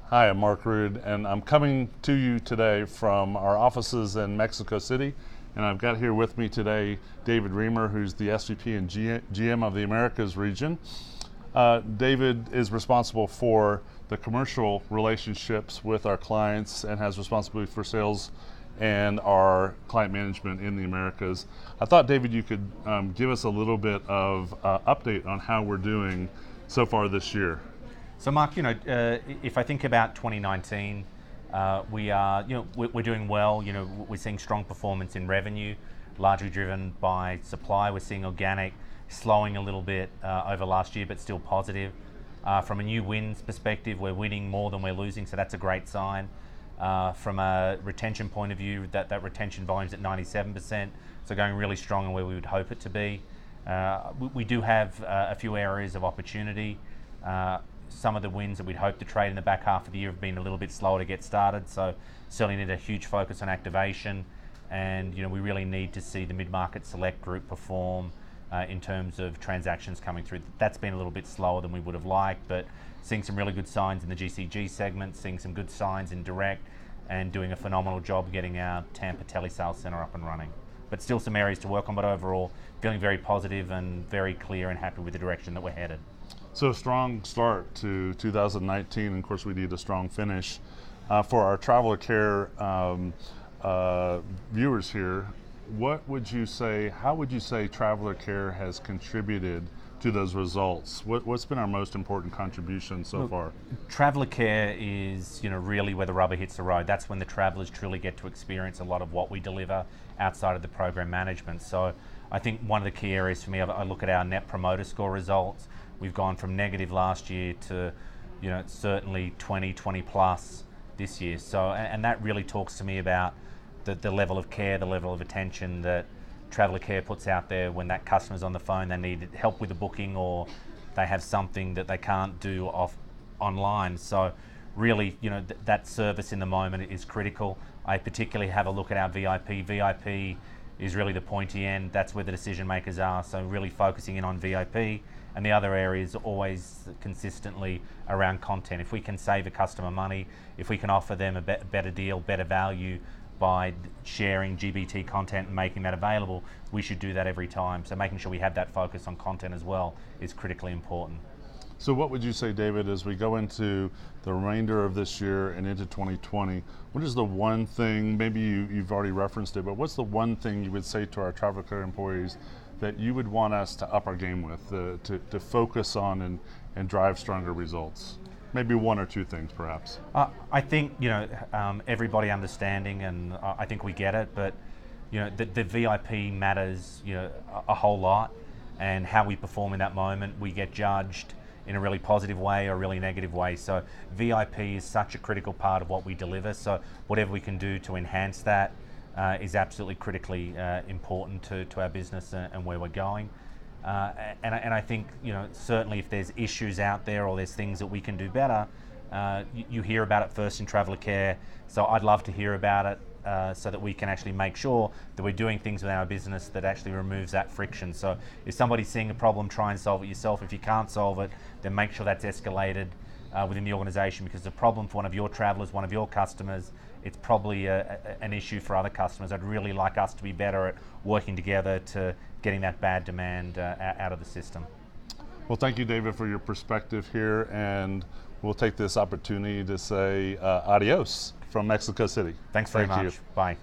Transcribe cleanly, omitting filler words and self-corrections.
Hi, I'm Mark Rude, and I'm coming to you today from our offices in Mexico City. And I've got here with me today David Reamer, who's the SVP and GM of the Americas region. David is responsible for the commercial relationships with our clients and has responsibility for sales and our client management in the Americas. I thought, David, you could give us a little bit of update on how we're doing so far this year. So, Mark, if I think about 2019, we are, we're doing well. We're seeing strong performance in revenue, largely driven by supply. We're seeing organic slowing a little bit over last year, but still positive. From a new wins perspective, we're winning more than we're losing, so that's a great sign. From a retention point of view, that retention volume's at 97%, so going really strong and where we would hope it to be. We do have a few areas of opportunity. Some of the wins that we'd hoped to trade in the back half of the year have been a little bit slower to get started, so certainly need a huge focus on activation, and we really need to see the mid-market select group perform in terms of transactions coming through. That's been a little bit slower than we would have liked, but seeing some really good signs in the GCG segment, seeing some good signs in direct, and doing a phenomenal job getting our Tampa Telesales Center up and running. But still some areas to work on, but overall feeling very positive and very clear and happy with the direction that we're headed. So a strong start to 2019, and of course we need a strong finish. For our Traveler Care viewers here, how would you say Traveler Care has contributed to those results? What's been our most important contribution so far? Traveler Care is really where the rubber hits the road. That's when the travelers truly get to experience a lot of what we deliver outside of the program management. So I think one of the key areas for me, I look at our Net Promoter Score results. We've gone from negative last year to certainly 20 plus this year. So, and that really talks to me about the level of care, the level of attention that Traveler Care puts out there when that customer's on the phone, they need help with a booking, or they have something that they can't do online. So really, that service in the moment is critical. I particularly have a look at our VIP. VIP is really the pointy end. That's where the decision makers are. So really focusing in on VIP, and the other areas always consistently around content. If we can save a customer money, if we can offer them a better deal, better value by sharing GBT content and making that available, we should do that every time. So making sure we have that focus on content as well is critically important. So what would you say, David, as we go into the remainder of this year and into 2020, what is the one thing, maybe you've already referenced it, but what's the one thing you would say to our Traveler Care employees that you would want us to up our game with, to focus on and drive stronger results? Maybe one or two things, perhaps. I think everybody understanding, and I think we get it. But the VIP matters a whole lot, and how we perform in that moment, we get judged in a really positive way or a really negative way. So VIP is such a critical part of what we deliver. So whatever we can do to enhance that is absolutely critically important to our business and where we're going. And I think certainly if there's issues out there or there's things that we can do better, you hear about it first in Traveler Care. So I'd love to hear about it so that we can actually make sure that we're doing things with our business that actually removes that friction. So if somebody's seeing a problem, try and solve it yourself. If you can't solve it, then make sure that's escalated within the organization, because the problem for one of your travelers, one of your customers, it's probably an issue for other customers. I'd really like us to be better at working together to getting that bad demand out of the system. Well, thank you, David, for your perspective here, and we'll take this opportunity to say adios from Mexico City. Thanks very much. Bye.